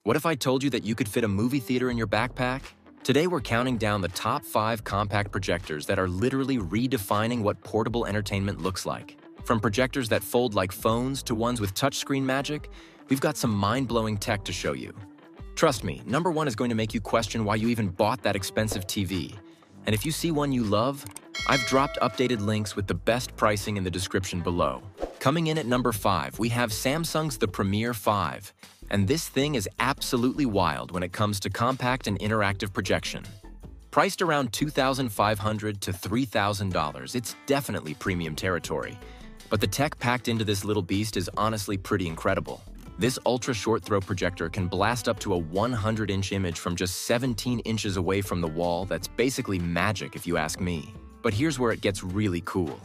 What if I told you that you could fit a movie theater in your backpack? Today we're counting down the top 5 compact projectors that are literally redefining what portable entertainment looks like. From projectors that fold like phones to ones with touchscreen magic, we've got some mind-blowing tech to show you. Trust me, number 1 is going to make you question why you even bought that expensive TV. And if you see one you love, I've dropped updated links with the best pricing in the description below. Coming in at number 5, we have Samsung's the Premier 5. And this thing is absolutely wild when it comes to compact and interactive projection. Priced around $2,500 to $3,000, it's definitely premium territory. But the tech packed into this little beast is honestly pretty incredible. This ultra-short throw projector can blast up to a 100-inch image from just 17 inches away from the wall. That's basically magic if you ask me. But here's where it gets really cool.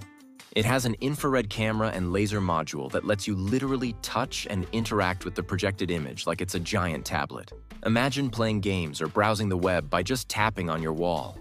It has an infrared camera and laser module that lets you literally touch and interact with the projected image like it's a giant tablet. Imagine playing games or browsing the web by just tapping on your wall.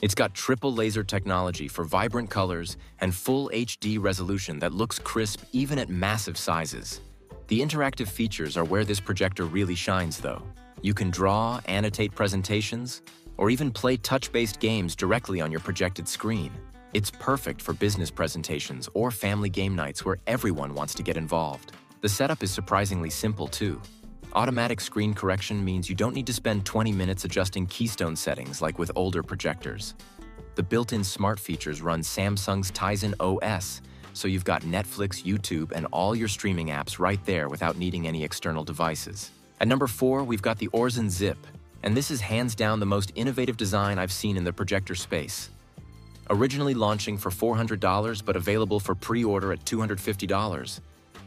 It's got triple laser technology for vibrant colors and full HD resolution that looks crisp even at massive sizes. The interactive features are where this projector really shines though. You can draw, annotate presentations, or even play touch-based games directly on your projected screen. It's perfect for business presentations or family game nights where everyone wants to get involved. The setup is surprisingly simple too. Automatic screen correction means you don't need to spend 20 minutes adjusting keystone settings like with older projectors. The built-in smart features run Samsung's Tizen OS, so you've got Netflix, YouTube, and all your streaming apps right there without needing any external devices. At number 4, we've got the Aurzen Zip, and this is hands down the most innovative design I've seen in the projector space. Originally launching for $400 but available for pre-order at $250,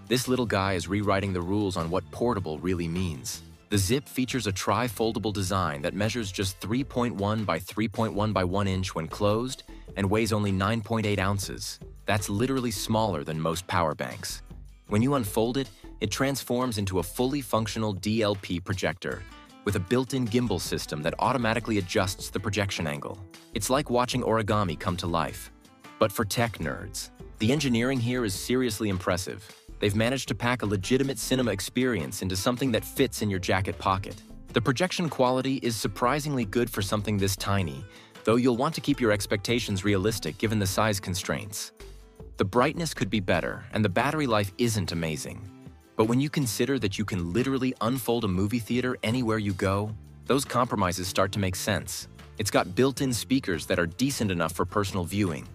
this little guy is rewriting the rules on what portable really means. The Zip features a tri-foldable design that measures just 3.1 by 3.1 by 1 inch when closed and weighs only 9.8 ounces. That's literally smaller than most power banks. When you unfold it, it transforms into a fully functional DLP projector with a built-in gimbal system that automatically adjusts the projection angle. It's like watching origami come to life. But for tech nerds, the engineering here is seriously impressive. They've managed to pack a legitimate cinema experience into something that fits in your jacket pocket. The projection quality is surprisingly good for something this tiny, though you'll want to keep your expectations realistic given the size constraints. The brightness could be better, and the battery life isn't amazing. But when you consider that you can literally unfold a movie theater anywhere you go, those compromises start to make sense. It's got built-in speakers that are decent enough for personal viewing,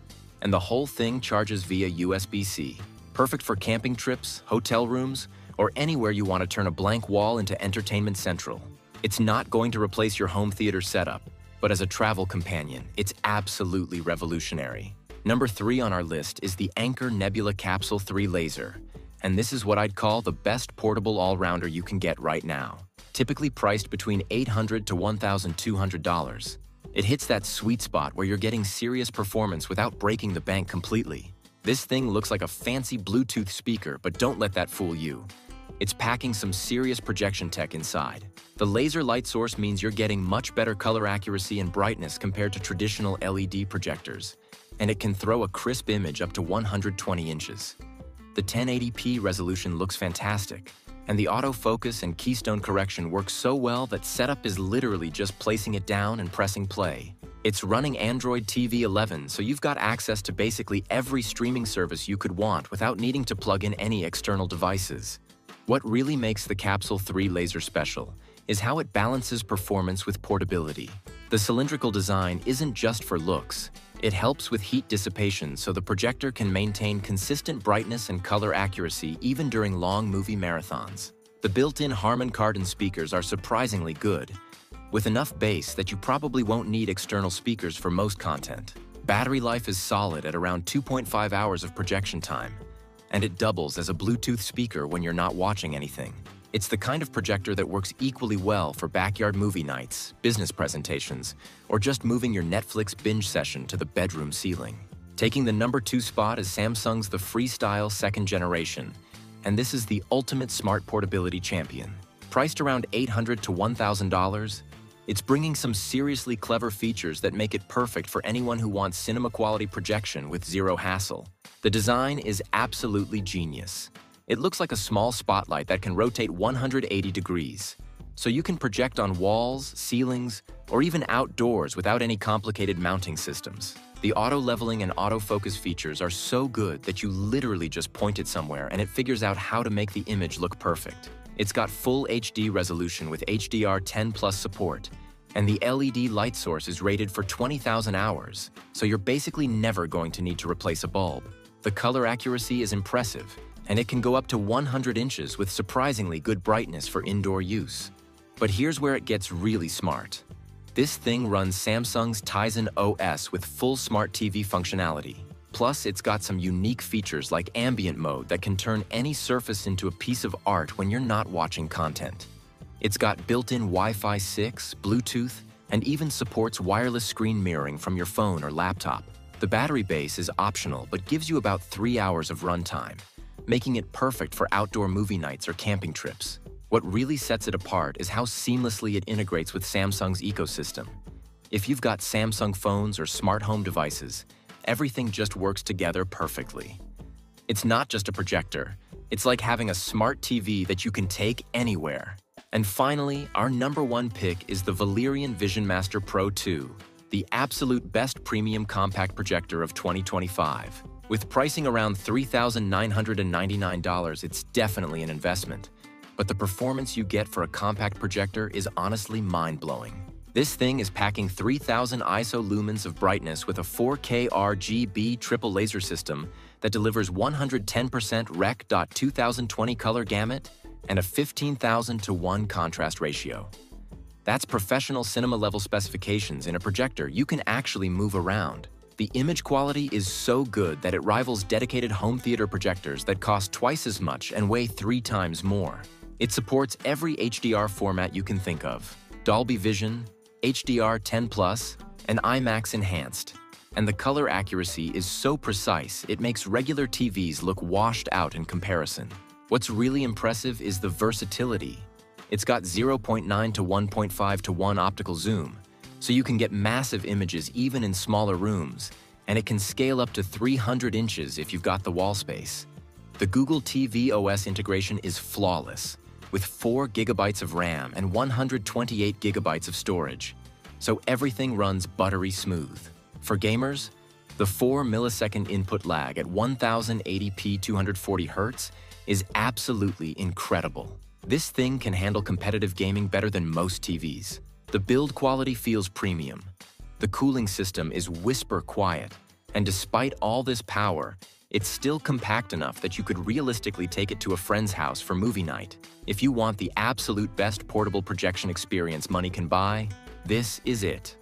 and the whole thing charges via USB-C. Perfect for camping trips, hotel rooms, or anywhere you want to turn a blank wall into entertainment central. It's not going to replace your home theater setup, but as a travel companion, it's absolutely revolutionary. Number 3 on our list is the Anker Nebula Capsule 3 Laser. And this is what I'd call the best portable all-rounder you can get right now. Typically priced between $800 to $1,200. It hits that sweet spot where you're getting serious performance without breaking the bank completely. This thing looks like a fancy Bluetooth speaker, but don't let that fool you. It's packing some serious projection tech inside. The laser light source means you're getting much better color accuracy and brightness compared to traditional LED projectors, and it can throw a crisp image up to 120 inches. The 1080p resolution looks fantastic, and the autofocus and keystone correction work so well that setup is literally just placing it down and pressing play. It's running Android TV 11, so you've got access to basically every streaming service you could want without needing to plug in any external devices. What really makes the Capsule 3 Laser special is how it balances performance with portability. The cylindrical design isn't just for looks. It helps with heat dissipation so the projector can maintain consistent brightness and color accuracy even during long movie marathons. The built-in Harman Kardon speakers are surprisingly good, with enough bass that you probably won't need external speakers for most content. Battery life is solid at around 2.5 hours of projection time, and it doubles as a Bluetooth speaker when you're not watching anything. It's the kind of projector that works equally well for backyard movie nights, business presentations, or just moving your Netflix binge session to the bedroom ceiling. Taking the number 2 spot is Samsung's the Freestyle 2nd generation, and this is the ultimate smart portability champion. Priced around $800 to $1,000, it's bringing some seriously clever features that make it perfect for anyone who wants cinema-quality projection with zero hassle. The design is absolutely genius. It looks like a small spotlight that can rotate 180 degrees. so you can project on walls, ceilings, or even outdoors without any complicated mounting systems. The auto-leveling and autofocus features are so good that you literally just point it somewhere and it figures out how to make the image look perfect. It's got full HD resolution with HDR10+ support, and the LED light source is rated for 20,000 hours, so you're basically never going to need to replace a bulb. The color accuracy is impressive, and it can go up to 100 inches with surprisingly good brightness for indoor use. But here's where it gets really smart. This thing runs Samsung's Tizen OS with full smart TV functionality. Plus, it's got some unique features like ambient mode that can turn any surface into a piece of art when you're not watching content. It's got built-in Wi-Fi 6, Bluetooth, and even supports wireless screen mirroring from your phone or laptop. The battery base is optional but gives you about 3 hours of runtime, making it perfect for outdoor movie nights or camping trips. What really sets it apart is how seamlessly it integrates with Samsung's ecosystem. If you've got Samsung phones or smart home devices, everything just works together perfectly. It's not just a projector, it's like having a smart TV that you can take anywhere. And finally, our #1 pick is the Valerion VisionMaster Pro 2, the absolute best premium compact projector of 2025. With pricing around $3,999, it's definitely an investment. But the performance you get for a compact projector is honestly mind-blowing. This thing is packing 3000 ISO lumens of brightness with a 4K RGB triple laser system that delivers 110% Rec.2020 color gamut and a 15,000:1 contrast ratio. That's professional cinema-level specifications in a projector you can actually move around. The image quality is so good that it rivals dedicated home theater projectors that cost twice as much and weigh 3 times more. It supports every HDR format you can think of: Dolby Vision, HDR10+, and IMAX Enhanced. And the color accuracy is so precise, it makes regular TVs look washed out in comparison. What's really impressive is the versatility. It's got 0.9 to 1.5 to 1 optical zoom, so you can get massive images even in smaller rooms, and it can scale up to 300 inches if you've got the wall space. The Google TV OS integration is flawless, with 4 GB of RAM and 128 GB of storage, so everything runs buttery smooth. For gamers, the 4-millisecond input lag at 1080p 240 Hz is absolutely incredible. This thing can handle competitive gaming better than most TVs. The build quality feels premium. The cooling system is whisper quiet, and despite all this power, it's still compact enough that you could realistically take it to a friend's house for movie night. If you want the absolute best portable projection experience money can buy, this is it.